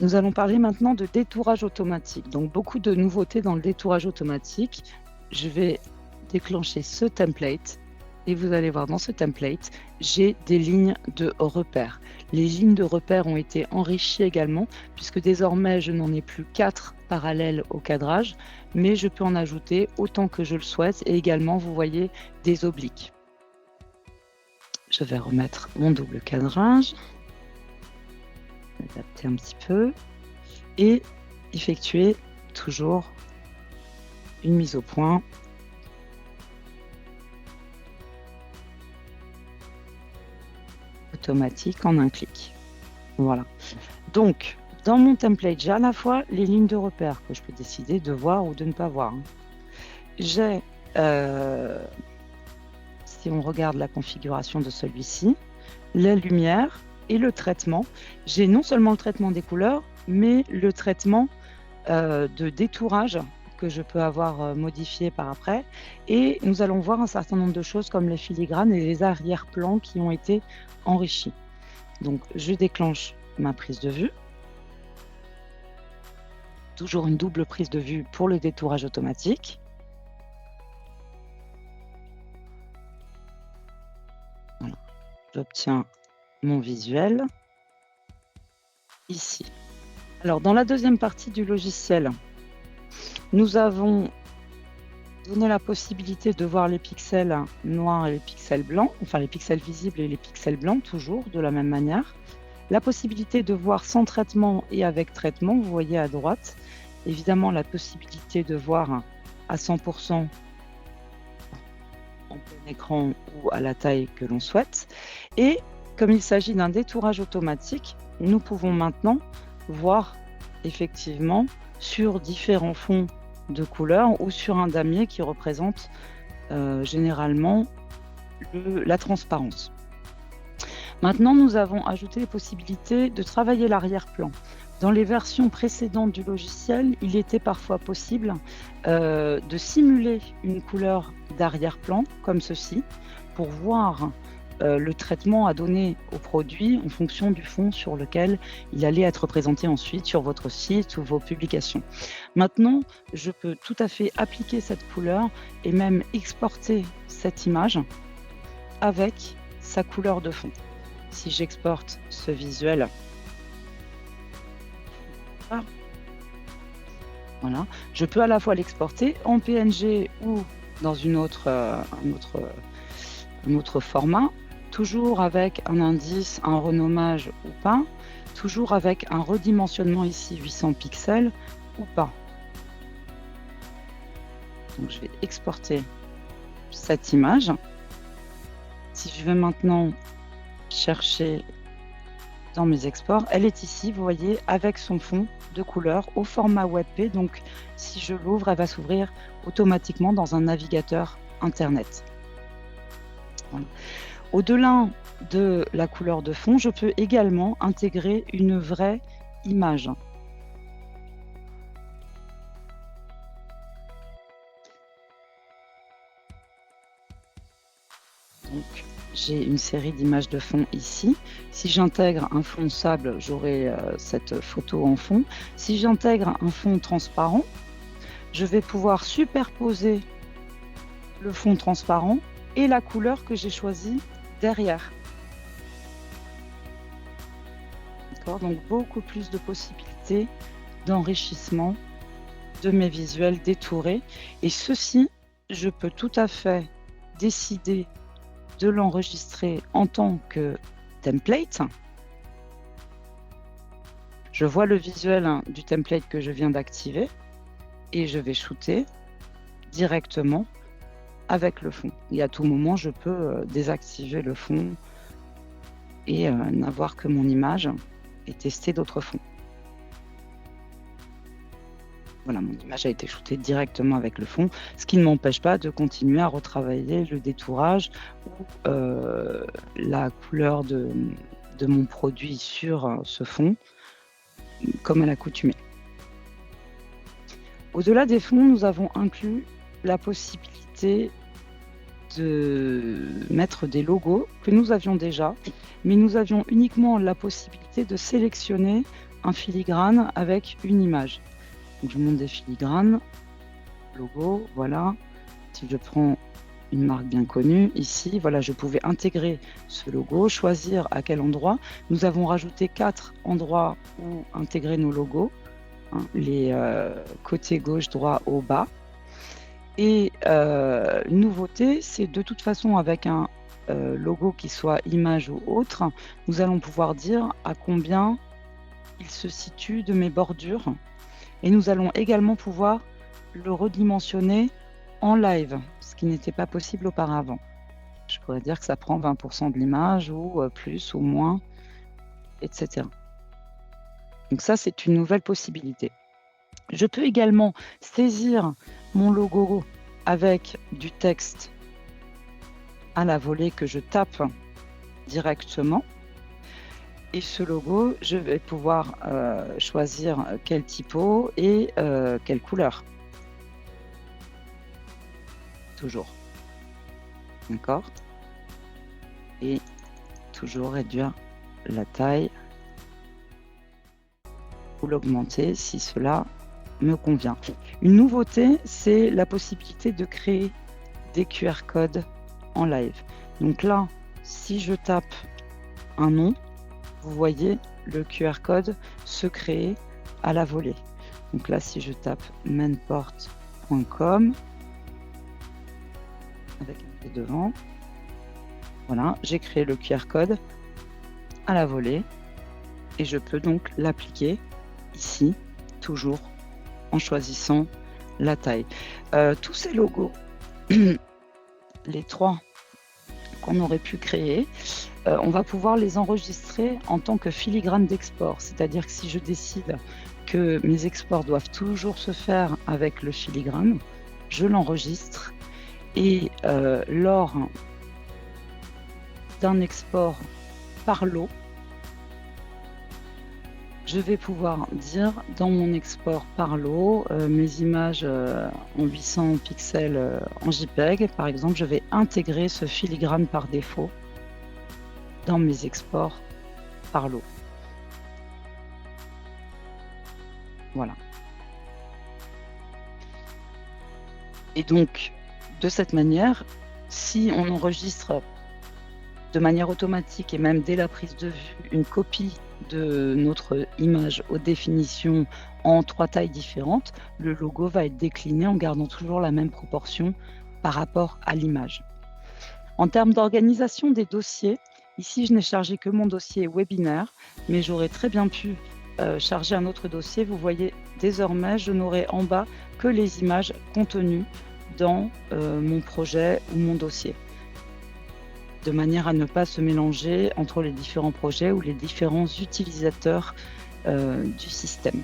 Nous allons parler maintenant de détourage automatique. Donc, beaucoup de nouveautés dans le détourage automatique. Je vais déclencher ce template et vous allez voir dans ce template, j'ai des lignes de repère. Les lignes de repère ont été enrichies également puisque désormais, je n'en ai plus 4 parallèles au cadrage, mais je peux en ajouter autant que je le souhaite et également, vous voyez, des obliques. Je vais remettre mon double cadrage, adapter un petit peu et effectuer toujours une mise au point automatique en un clic. Voilà. Donc, dans mon template, j'ai à la fois les lignes de repère que je peux décider de voir ou de ne pas voir. J'ai, si on regarde la configuration de celui-ci, la lumière et le traitement. J'ai non seulement le traitement des couleurs, mais le traitement de détourage que je peux avoir modifié par après. Et nous allons voir un certain nombre de choses comme les filigranes et les arrière-plans qui ont été enrichis. Donc, je déclenche ma prise de vue. Toujours une double prise de vue pour le détourage automatique. Voilà. J'obtiens mon visuel ici. Alors, dans la deuxième partie du logiciel, nous avons donné la possibilité de voir les pixels noirs et les pixels blancs, enfin les pixels visibles et les pixels blancs, toujours de la même manière. La possibilité de voir sans traitement et avec traitement, vous voyez à droite. Évidemment, la possibilité de voir à 100% en plein écran ou à la taille que l'on souhaite. Et comme il s'agit d'un détourage automatique, nous pouvons maintenant voir effectivement sur différents fonds de couleurs ou sur un damier qui représente généralement la transparence. Maintenant, nous avons ajouté les possibilités de travailler l'arrière-plan. Dans les versions précédentes du logiciel, il était parfois possible de simuler une couleur d'arrière-plan comme ceci pour voir le traitement à donner au produit en fonction du fond sur lequel il allait être présenté ensuite sur votre site ou vos publications. Maintenant, je peux tout à fait appliquer cette couleur et même exporter cette image avec sa couleur de fond. Si j'exporte ce visuel, voilà, je peux à la fois l'exporter en PNG ou dans un autre format, toujours avec un indice, un renommage ou pas, toujours avec un redimensionnement ici 800 pixels ou pas. Donc je vais exporter cette image. Si je vais maintenant chercher dans mes exports, elle est ici, vous voyez, avec son fond de couleur au format WebP. Donc, si je l'ouvre, elle va s'ouvrir automatiquement dans un navigateur Internet. Voilà. Au-delà de la couleur de fond, je peux également intégrer une vraie image. Donc, j'ai une série d'images de fond ici. Si j'intègre un fond sable, j'aurai cette photo en fond. Si j'intègre un fond transparent, je vais pouvoir superposer le fond transparent et la couleur que j'ai choisie derrière. D'accord ? Donc, beaucoup plus de possibilités d'enrichissement de mes visuels détourés. Et ceci, je peux tout à fait décider de l'enregistrer en tant que template. Je vois le visuel du template que je viens d'activer et je vais shooter directement avec le fond. Et à tout moment, je peux désactiver le fond et n'avoir que mon image et tester d'autres fonds. Voilà, mon image a été shootée directement avec le fond, ce qui ne m'empêche pas de continuer à retravailler le détourage ou la couleur de mon produit sur ce fond, comme à l'accoutumée. Au-delà des fonds, nous avons inclus la possibilité de mettre des logos que nous avions déjà, mais nous avions uniquement la possibilité de sélectionner un filigrane avec une image. Donc, je monte des filigranes, logo, voilà. Si je prends une marque bien connue, ici, voilà, je pouvais intégrer ce logo, choisir à quel endroit. Nous avons rajouté 4 endroits où intégrer nos logos, hein, les côtés gauche, droit, haut, bas. Et une nouveauté, c'est de toute façon avec un logo qui soit image ou autre, nous allons pouvoir dire à combien il se situe de mes bordures. Et nous allons également pouvoir le redimensionner en live, ce qui n'était pas possible auparavant. Je pourrais dire que ça prend 20% de l'image ou plus ou moins, etc. Donc ça, c'est une nouvelle possibilité. Je peux également saisir mon logo avec du texte à la volée que je tape directement. Et ce logo, je vais pouvoir choisir quel typo et quelle couleur. Toujours. D'accord? Et toujours réduire la taille ou l'augmenter si cela me convient. Une nouveauté, c'est la possibilité de créer des QR codes en live. Donc là, si je tape un nom, vous voyez le QR code se créer à la volée. Donc là, si je tape manport.com avec un P devant, voilà, j'ai créé le QR code à la volée et je peux donc l'appliquer ici, toujours en choisissant la taille. Tous ces logos, les 3 qu'on aurait pu créer, on va pouvoir les enregistrer en tant que filigrane d'export. C'est-à-dire que si je décide que mes exports doivent toujours se faire avec le filigrane, je l'enregistre et lors d'un export par lot, je vais pouvoir dire dans mon export par lot, mes images en 800 pixels en JPEG, par exemple, je vais intégrer ce filigrane par défaut dans mes exports par lot. Voilà. Et donc, de cette manière, si on enregistre de manière automatique et même dès la prise de vue une copie de notre image haute définition en 3 tailles différentes, le logo va être décliné en gardant toujours la même proportion par rapport à l'image. En termes d'organisation des dossiers, ici je n'ai chargé que mon dossier webinaire, mais j'aurais très bien pu charger un autre dossier. Vous voyez, désormais, je n'aurai en bas que les images contenues dans mon projet ou mon dossier, de manière à ne pas se mélanger entre les différents projets ou les différents utilisateurs du système.